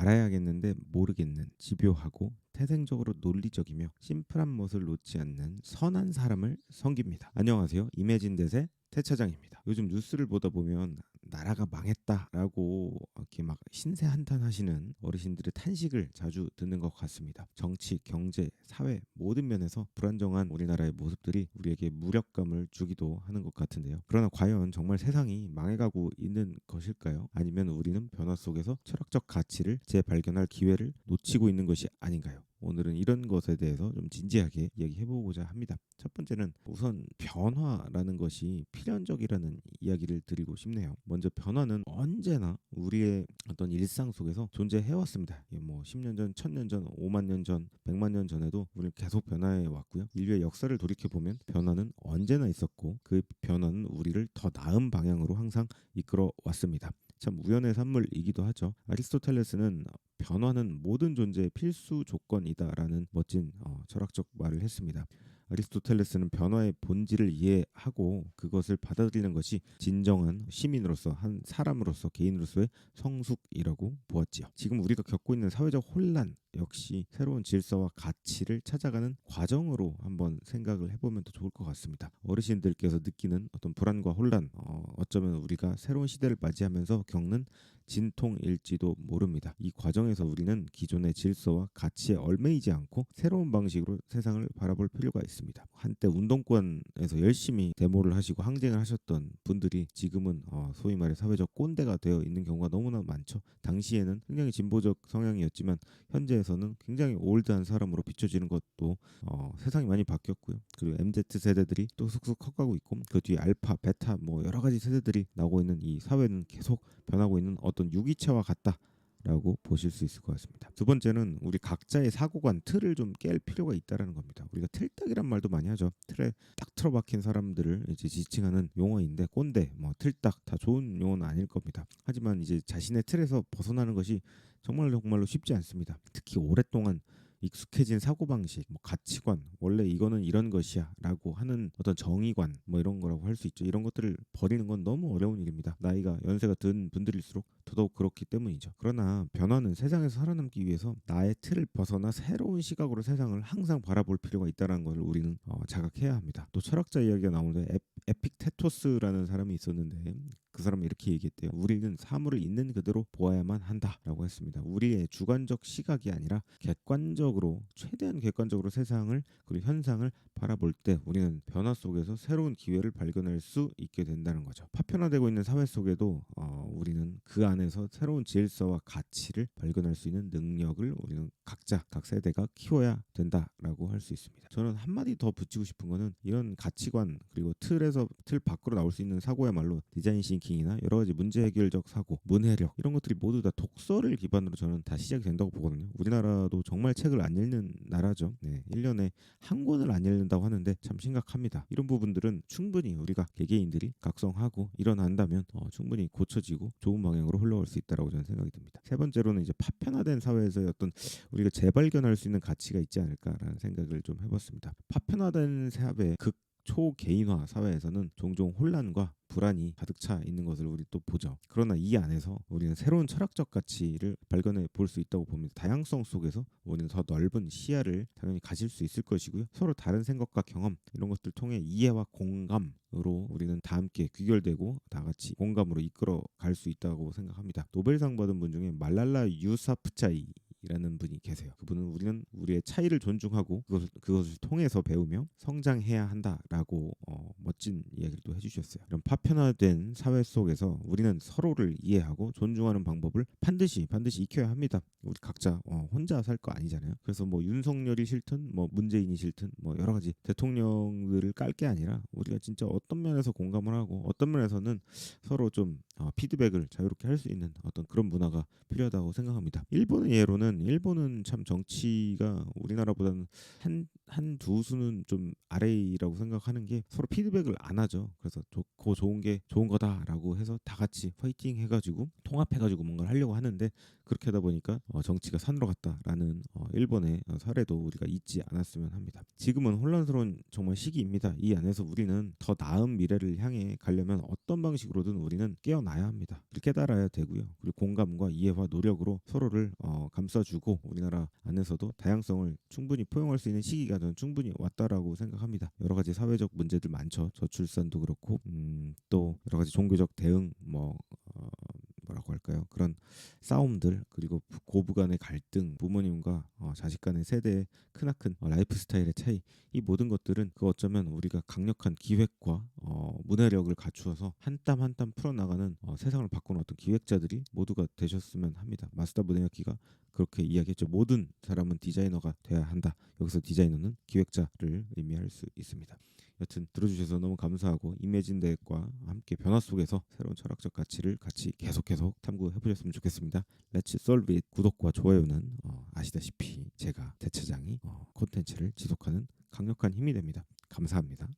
알아야겠는데 모르겠는, 집요하고 태생적으로 논리적이며 심플한 멋을 놓지 않는 선한 사람을 섬깁니다. 안녕하세요. 이매진 대세 태차장입니다. 요즘 뉴스를 보다 보면 나라가 망했다라고 이렇게 막 신세 한탄하시는 어르신들의 탄식을 자주 듣는 것 같습니다. 정치, 경제, 사회 모든 면에서 불안정한 우리나라의 모습들이 우리에게 무력감을 주기도 하는 것 같은데요. 그러나 과연 정말 세상이 망해가고 있는 것일까요? 아니면 우리는 변화 속에서 철학적 가치를 재발견할 기회를 놓치고 있는 것이 아닌가요? 오늘은 이런 것에 대해서 좀 진지하게 이야기해보고자 합니다. 첫 번째는 우선 변화라는 것이 필연적이라는 이야기를 드리고 싶네요. 먼저 변화는 언제나 우리의 어떤 일상 속에서 존재해왔습니다. 뭐 10년 전, 1000년 전, 5만 년 전, 100만 년 전에도 우리는 계속 변화해 왔고요. 인류의 역사를 돌이켜보면 변화는 언제나 있었고 그 변화는 우리를 더 나은 방향으로 항상 이끌어 왔습니다. 참 우연의 산물이기도 하죠. 아리스토텔레스는 변화는 모든 존재의 필수 조건이다라는 멋진 철학적 말을 했습니다. 아리스토텔레스는 변화의 본질을 이해하고 그것을 받아들이는 것이 진정한 시민으로서 한 사람으로서 개인으로서의 성숙이라고 보았지요. 지금 우리가 겪고 있는 사회적 혼란 역시 새로운 질서와 가치를 찾아가는 과정으로 한번 생각을 해보면 더 좋을 것 같습니다. 어르신들께서 느끼는 어떤 불안과 혼란, 어쩌면 우리가 새로운 시대를 맞이하면서 겪는 진통일지도 모릅니다. 이 과정에서 우리는 기존의 질서와 가치에 얽매이지 않고 새로운 방식으로 세상을 바라볼 필요가 있습니다. 한때 운동권에서 열심히 데모를 하시고 항쟁을 하셨던 분들이 지금은 소위 말해 사회적 꼰대가 되어 있는 경우가 너무나 많죠. 당시에는 굉장히 진보적 성향이었지만 현재에서는 굉장히 올드한 사람으로 비춰지는 것도 세상이 많이 바뀌었고요. 그리고 MZ 세대들이 또 쑥쑥 커가고 있고 그 뒤에 알파, 베타 뭐 여러 가지 세대들이 나오고 있는 이 사회는 계속 변하고 있는 어떤 유기체와 같다라고 보실 수 있을 것 같습니다. 두 번째는 우리 각자의 사고관 틀을 좀 깰 필요가 있다라는 겁니다. 우리가 틀딱이란 말도 많이 하죠. 틀에 딱 틀어박힌 사람들을 이제 지칭하는 용어인데 꼰대, 뭐 틀딱 다 좋은 용어는 아닐 겁니다. 하지만 이제 자신의 틀에서 벗어나는 것이 정말로 쉽지 않습니다. 특히 오랫동안 익숙해진 사고방식, 뭐 가치관, 원래 이거는 이런 것이야 라고 하는 어떤 정의관 뭐 이런 거라고 할 수 있죠. 이런 것들을 버리는 건 너무 어려운 일입니다. 나이가 연세가 든 분들일수록 더더욱 그렇기 때문이죠. 그러나 변화는 세상에서 살아남기 위해서 나의 틀을 벗어나 새로운 시각으로 세상을 항상 바라볼 필요가 있다는 것을 우리는 자각해야 합니다. 또 철학자 이야기가 나오는데 에픽테토스라는 사람이 있었는데 그 사람이 이렇게 얘기했대요. 우리는 사물을 있는 그대로 보아야만 한다라고 했습니다. 우리의 주관적 시각이 아니라 객관적으로 최대한 객관적으로 세상을 그리고 현상을 바라볼 때 우리는 변화 속에서 새로운 기회를 발견할 수 있게 된다는 거죠. 파편화되고 있는 사회 속에도 우리는 그 안에서 새로운 질서와 가치를 발견할 수 있는 능력을 우리는 각자 각 세대가 키워야 된다라고 할 수 있습니다. 저는 한마디 더 붙이고 싶은 거는 이런 가치관 그리고 틀에서 틀 밖으로 나올 수 있는 사고야말로 디자인 싱킹이나 여러 가지 문제 해결적 사고, 문해력 이런 것들이 모두 다 독서를 기반으로 저는 다 시작이 된다고 보거든요. 우리나라도 정말 책을 안 읽는 나라죠. 네, 1년에 한 권을 안 읽는다고 하는데 참 심각합니다. 이런 부분들은 충분히 우리가 개개인들이 각성하고 일어난다면 충분히 고쳐지고 좋은 방향으로 흘러갈 수 있다라고 저는 생각이 듭니다. 세 번째로는 이제 파편화된 사회에서의 어떤 우리가 재발견할 수 있는 가치가 있지 않을까라는 생각을 좀 해봤습니다. 파편화된 사회 초개인화 사회에서는 종종 혼란과 불안이 가득 차 있는 것을 우리 또 보죠. 그러나 이 안에서 우리는 새로운 철학적 가치를 발견해 볼 수 있다고 봅니다. 다양성 속에서 우리는 더 넓은 시야를 당연히 가질 수 있을 것이고요. 서로 다른 생각과 경험 이런 것들 통해 이해와 공감으로 우리는 다 함께 귀결되고 다 같이 공감으로 이끌어 갈 수 있다고 생각합니다. 노벨상 받은 분 중에 말랄라 유사프차이 라는 분이 계세요. 그분은 우리는 우리의 차이를 존중하고 그것을 통해서 배우며 성장해야 한다라고 멋진 이야기를 또 해주셨어요. 이런 파편화된 사회 속에서 우리는 서로를 이해하고 존중하는 방법을 반드시 익혀야 합니다. 우리 각자 혼자 살 거 아니잖아요. 그래서 뭐 윤석열이 싫든 뭐 문재인이 싫든 뭐 여러 가지 대통령들을 깔 게 아니라 우리가 진짜 어떤 면에서 공감을 하고 어떤 면에서는 서로 좀 피드백을 자유롭게 할 수 있는 어떤 그런 문화가 필요하다고 생각합니다. 일본의 예로는 일본은 참 정치가 우리나라보다는 한두 수는 좀 아래라고 생각하는 게 서로 피드백을 안 하죠. 그래서 좋고 좋은 게 좋은 거다라고 해서 다 같이 파이팅 해가지고 통합해가지고 뭔가를 하려고 하는데 그렇게 하다 보니까 정치가 산으로 갔다라는 일본의 사례도 우리가 잊지 않았으면 합니다. 지금은 혼란스러운 정말 시기입니다. 이 안에서 우리는 더 나은 미래를 향해 가려면 어떤 방식으로든 우리는 깨어나야 나야 합니다. 이렇게 깨달아야 되고요. 그리고 공감과 이해와 노력으로 서로를 감싸주고 우리나라 안에서도 다양성을 충분히 포용할 수 있는 시기가 저는 충분히 왔다라고 생각합니다. 여러 가지 사회적 문제들 많죠. 저출산도 그렇고 또 여러 가지 종교적 대응 뭐라고 할까요? 그런 싸움들 그리고 고부 간의 갈등, 부모님과 자식 간의 세대의 크나큰 라이프 스타일의 차이 이 모든 것들은 그 어쩌면 우리가 강력한 기획과 문해력을 갖추어서 한 땀 한 땀 풀어나가는 세상을 바꾸는 어떤 기획자들이 모두가 되셨으면 합니다. 마스다 무네야키가 그렇게 이야기했죠. 모든 사람은 디자이너가 돼야 한다. 여기서 디자이너는 기획자를 의미할 수 있습니다. 여튼 들어주셔서 너무 감사하고 이매진 대과 함께 변화 속에서 새로운 철학적 가치를 같이 계속 탐구해 보셨으면 좋겠습니다. Let's solve it. 구독과 좋아요는 아시다시피 제가 대차장이 콘텐츠를 지속하는 강력한 힘이 됩니다. 감사합니다.